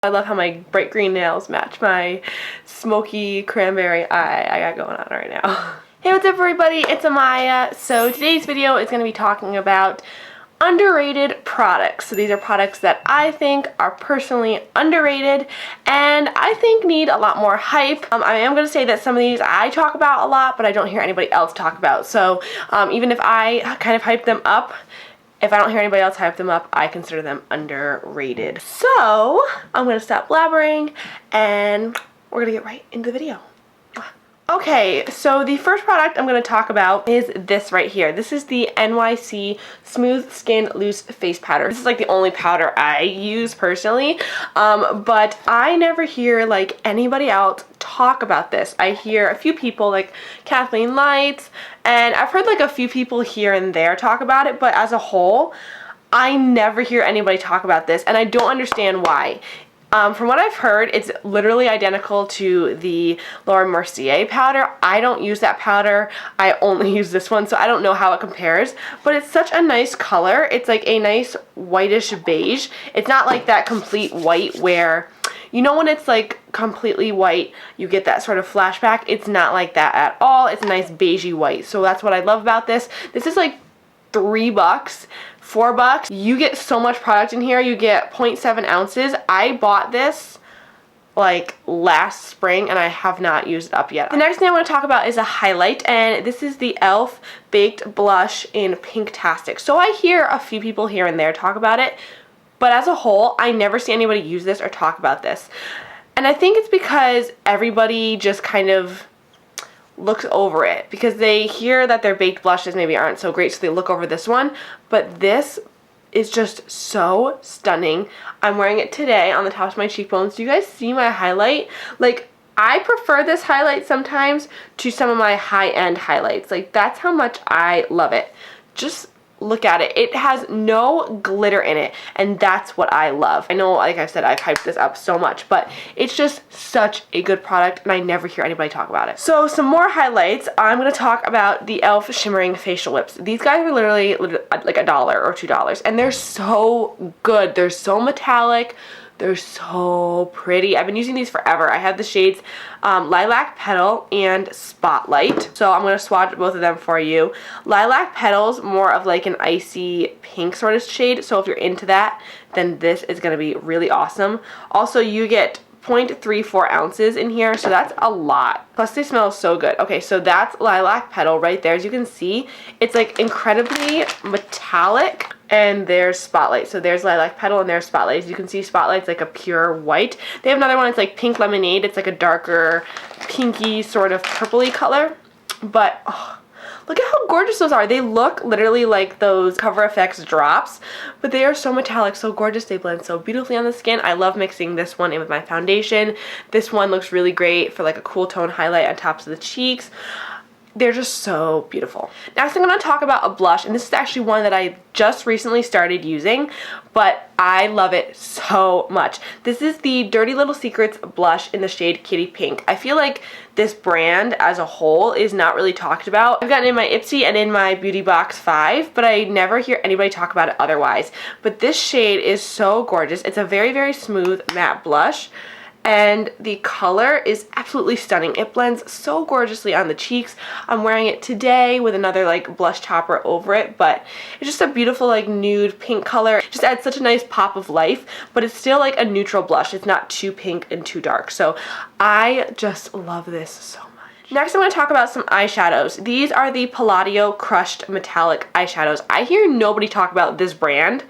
I love how my bright green nails match my smoky cranberry eye I got going on right now. Hey, what's up everybody? It's Amaya. So today's video is going to be talking about underrated products. So these are products that I think are personally underrated and I think need a lot more hype. I am going to say that some of these I talk about a lot, but I don't hear anybody else talk about. So even if I kind of hype them up, if I don't hear anybody else hype them up, I consider them underrated. So I'm going to stop blabbering and we're going to get right into the video. Okay, so the first product I'm going to talk about is this right here. This is the NYC Smooth Skin Loose Face Powder. This is like the only powder I use personally, but I never hear like anybody else talk about this. I hear a few people like Kathleen Lights, and I've heard like a few people here and there talk about it, but as a whole, I never hear anybody talk about this, and I don't understand why. From what I've heard, it's literally identical to the Laura Mercier powder. I don't use that powder. I only use this one, so I don't know how it compares. But it's such a nice color. It's like a nice whitish beige. It's not like that complete white where, you know when it's like completely white, you get that sort of flashback? It's not like that at all. It's a nice beigey white. So that's what I love about this. This is like $3, $4. You get so much product in here. You get 0.7 ounces. I bought this like last spring and I have not used it up yet. The next thing I want to talk about is a highlight, and this is the e.l.f. Baked Blush in Pinktastic. So I hear a few people here and there talk about it, but as a whole, I never see anybody use this or talk about this. And I think it's because everybody just kind of looks over it because they hear that their baked blushes maybe aren't so great, so they look over this one. But this is just so stunning. I'm wearing it today on the tops of my cheekbones. Do you guys see my highlight? Like, I prefer this highlight sometimes to some of my high-end highlights. Like, that's how much I love it. Just look at it. It has no glitter in it, and that's what I love. I know, like I said, I've hyped this up so much, but it's just such a good product, and I never hear anybody talk about it. So some more highlights. I'm going to talk about the e.l.f. Shimmering Facial Whips. These guys are literally like $1 or $2, and they're so good. They're so metallic. They're so pretty. I've been using these forever. I have the shades Lilac Petal and Spotlight. So I'm going to swatch both of them for you. Lilac Petal's more of like an icy pink sort of shade. So if you're into that, then this is going to be really awesome. Also, you get 0.34 ounces in here, so that's a lot. Plus they smell so good. Okay, so that's Lilac Petal right there. As you can see, it's like incredibly metallic. And there's Spotlight. So there's Lilac Petal and there's Spotlight. As you can see, Spotlight's like a pure white. They have another one, it's like Pink Lemonade. It's like a darker pinky sort of purpley color. But oh, look at how gorgeous those are. They look literally like those Cover FX drops, but they are so metallic, so gorgeous. They blend so beautifully on the skin. I love mixing this one in with my foundation. This one looks really great for like a cool tone highlight on tops of the cheeks. They're just so beautiful. Next, I'm going to talk about a blush, and this is actually one that I just recently started using, but I love it so much. This is the Dirty Little Secrets blush in the shade Kitty Pink. I feel like this brand as a whole is not really talked about. I've gotten it in my Ipsy and in my Beauty Box 5, but I never hear anybody talk about it otherwise. But this shade is so gorgeous. It's a very, very smooth matte blush. And the color is absolutely stunning. It blends so gorgeously on the cheeks. I'm wearing it today with another like blush topper over it, but it's just a beautiful like nude pink color. It just adds such a nice pop of life, but it's still like a neutral blush. It's not too pink and too dark. So I just love this so much. Next, I'm going to talk about some eyeshadows. These are the Palladio Crushed Metallic Eyeshadows. I hear nobody talk about this brand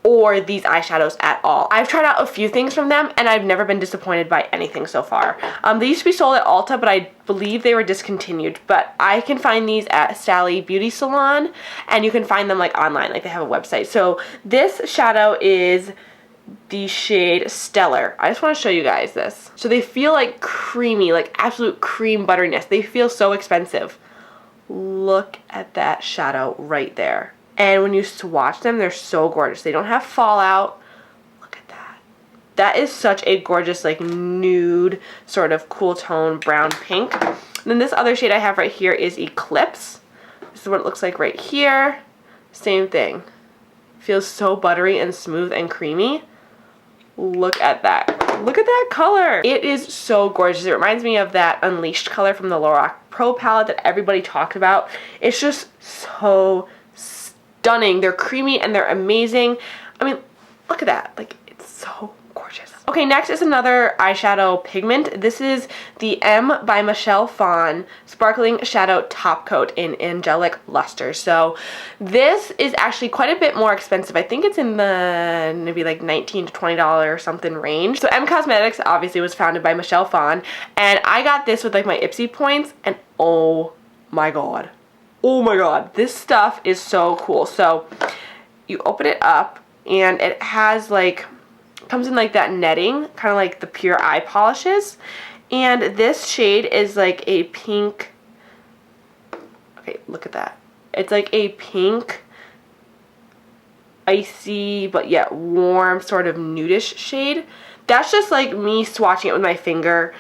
or these eyeshadows at all. I've tried out a few things from them and I've never been disappointed by anything so far. They used to be sold at Ulta, but I believe they were discontinued. But I can find these at Sally Beauty Salon, and you can find them like online, like they have a website. So this shadow is the shade Stellar. I just want to show you guys this. So they feel like creamy, like absolute cream butteriness. They feel so expensive. Look at that shadow right there. And when you swatch them, they're so gorgeous. They don't have fallout. Look at that. That is such a gorgeous, like, nude, sort of cool tone brown pink. And then this other shade I have right here is Eclipse. This is what it looks like right here. Same thing. Feels so buttery and smooth and creamy. Look at that. Look at that color. It is so gorgeous. It reminds me of that Unleashed color from the Lorac Pro palette that everybody talked about. It's just so stunning. They're creamy and they're amazing. I mean, look at that. Like, it's so gorgeous. Okay, next is another eyeshadow pigment. This is the M by Michelle Phan Sparkling Shadow Top Coat in Angelic Luster. So this is actually quite a bit more expensive. I think it's in the maybe like $19 to $20 or something range. So M Cosmetics obviously was founded by Michelle Phan, and I got this with like my Ipsy points, and oh my god. Oh my god, this stuff is so cool. So you open it up and it has like, comes in like that netting, kind of like the pure eye polishes. And this shade is like a pink, okay, look at that. It's like a pink, icy, but yet warm, sort of nudish shade. That's just like me swatching it with my finger.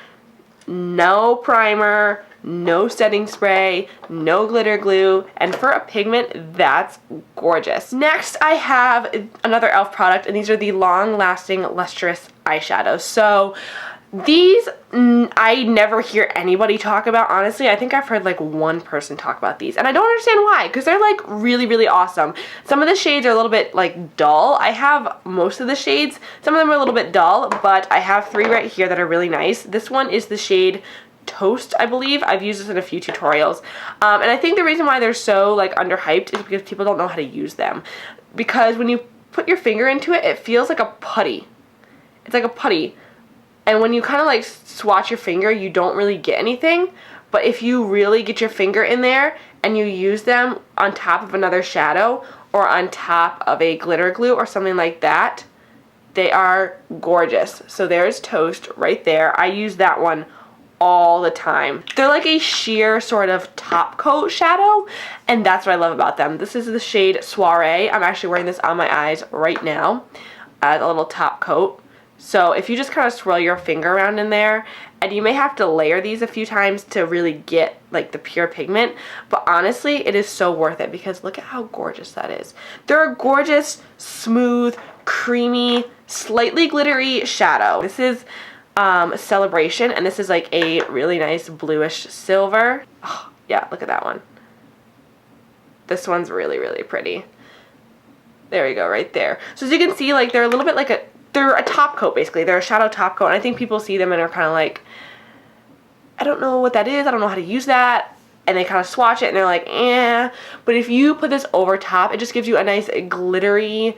No primer, no setting spray, no glitter glue, and for a pigment, that's gorgeous. Next, I have another e.l.f. product, and these are the long-lasting Lustrous Eyeshadows. So these, I never hear anybody talk about, honestly. I think I've heard like one person talk about these, and I don't understand why, because they're like really, really awesome. Some of the shades are a little bit like dull. I have most of the shades. Some of them are a little bit dull, but I have three right here that are really nice. This one is the shade Toast, I believe. I've used this in a few tutorials, and I think the reason why they're so like underhyped is because people don't know how to use them. Because when you put your finger into it, it feels like a putty. It's like a putty, and when you kind of like swatch your finger, you don't really get anything. But if you really get your finger in there and you use them on top of another shadow or on top of a glitter glue or something like that, they are gorgeous. So there's Toast right there. I use that one all the time. They're like a sheer sort of top coat shadow, and that's what I love about them. This is the shade Soiree. I'm actually wearing this on my eyes right now as a little top coat. So if you just kind of swirl your finger around in there, and you may have to layer these a few times to really get like the pure pigment, but honestly it is so worth it because look at how gorgeous that is. They're a gorgeous, smooth, creamy, slightly glittery shadow. This is Celebration, and this is like a really nice bluish silver. Oh, yeah, look at that one. This one's really, really pretty. There we go, right there. So as you can see, like they're a little bit like they're a top coat basically. They're a shadow top coat, and I think people see them and are kind of like, I don't know what that is, I don't know how to use that, and they kind of swatch it and they're like, eh. But if you put this over top, it just gives you a nice glittery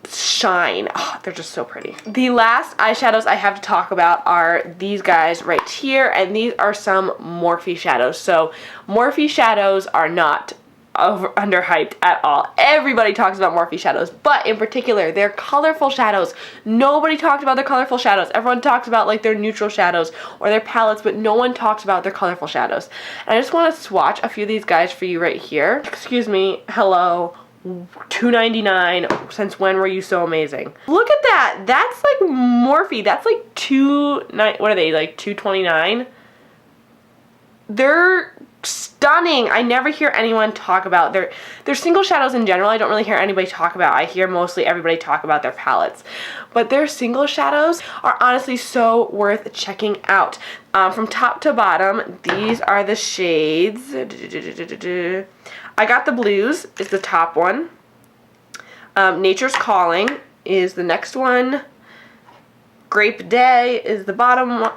shine. Oh, they're just so pretty. The last eyeshadows I have to talk about are these guys right here, and these are some Morphe shadows. So Morphe shadows are not underhyped at all. Everybody talks about Morphe shadows, but in particular, they're colorful shadows. Nobody talked about their colorful shadows. Everyone talks about like their neutral shadows or their palettes, but no one talks about their colorful shadows. And I just want to swatch a few of these guys for you right here. Excuse me. Hello. $2.99. Since when were you so amazing? Look at that. That's like Morphe. That's like what are they, like $2.29? They're stunning. I never hear anyone talk about their single shadows in general. I don't really hear anybody talk about. I hear mostly everybody talk about their palettes, but their single shadows are honestly so worth checking out. From top to bottom, these are the shades. I got the blues, is the top one. Nature's Calling is the next one. Grape Day is the bottom one.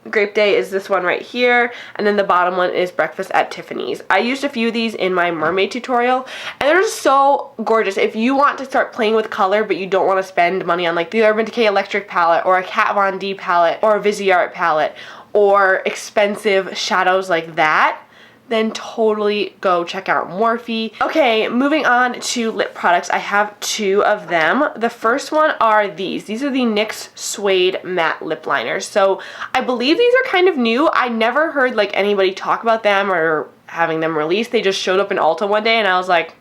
Grape Day is this one right here, and then the bottom one is Breakfast at Tiffany's. I used a few of these in my mermaid tutorial, and they're just so gorgeous. If you want to start playing with color, but you don't want to spend money on like the Urban Decay Electric palette, or a Kat Von D palette, or a Viseart palette, or expensive shadows like that, then totally go check out Morphe. Okay, moving on to lip products. I have two of them. The first one are these. These are the NYX Suede Matte Lip Liners. So I believe these are kind of new. I never heard like anybody talk about them or having them released. They just showed up in Ulta one day and I was like,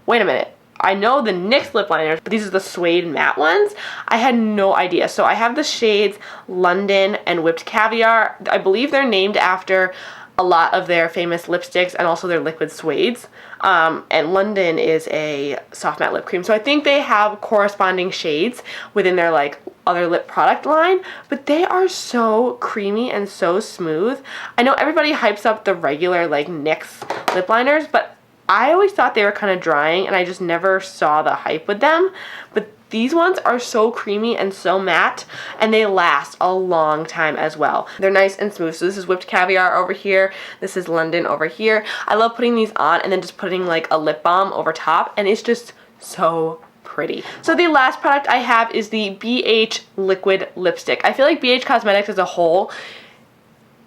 wait a minute. I know the NYX lip liners, but these are the Suede matte ones. I had no idea. So I have the shades London and Whipped Caviar. I believe they're named after a lot of their famous lipsticks and also their liquid suedes. And London is a soft matte lip cream. So I think they have corresponding shades within their like other lip product line, but they are so creamy and so smooth. I know everybody hypes up the regular like NYX lip liners, but I always thought they were kind of drying and I just never saw the hype with them. But these ones are so creamy and so matte, and they last a long time as well. They're nice and smooth. So this is Whipped Caviar over here. This is London over here. I love putting these on and then just putting like a lip balm over top, and it's just so pretty. So the last product I have is the BH Liquid Lipstick. I feel like BH Cosmetics as a whole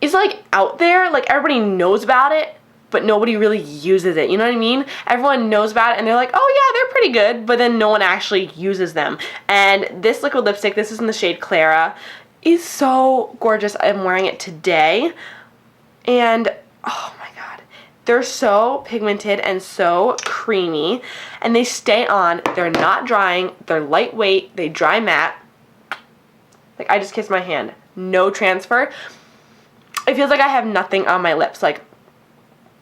is like out there. Like everybody knows about it, but nobody really uses it, you know what I mean? Everyone knows about it and they're like, oh yeah, they're pretty good, but then no one actually uses them. And this liquid lipstick, this is in the shade Clara, is so gorgeous. I'm wearing it today, and oh my god, they're so pigmented and so creamy, and they stay on. They're not drying, they're lightweight, they dry matte. Like, I just kissed my hand, no transfer. It feels like I have nothing on my lips. Like,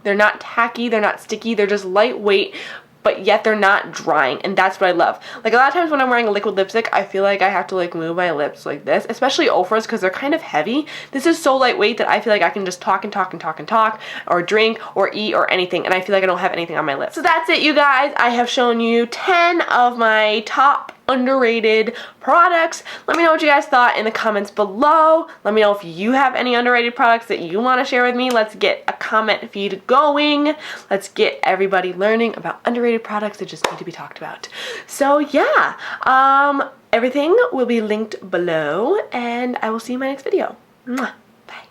they're not tacky, they're not sticky, they're just lightweight, but yet they're not drying, and that's what I love. Like, a lot of times when I'm wearing a liquid lipstick, I feel like I have to like move my lips like this, especially Ofra's, because they're kind of heavy. This is so lightweight that I feel like I can just talk and talk and talk and talk, or drink, or eat, or anything, and I feel like I don't have anything on my lips. So that's it, you guys. I have shown you 10 of my top underrated products. Let me know what you guys thought in the comments below. Let me know if you have any underrated products that you want to share with me. Let's get a comment feed going. Let's get everybody learning about underrated products that just need to be talked about. So yeah, everything will be linked below, and I will see you in my next video. Mwah. Bye.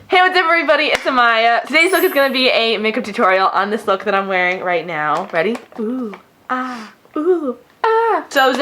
Hey, what's up everybody? It's Amaya. Today's look is going to be a makeup tutorial on this look that I'm wearing right now. Ready? Ooh, ah, ooh, ah. So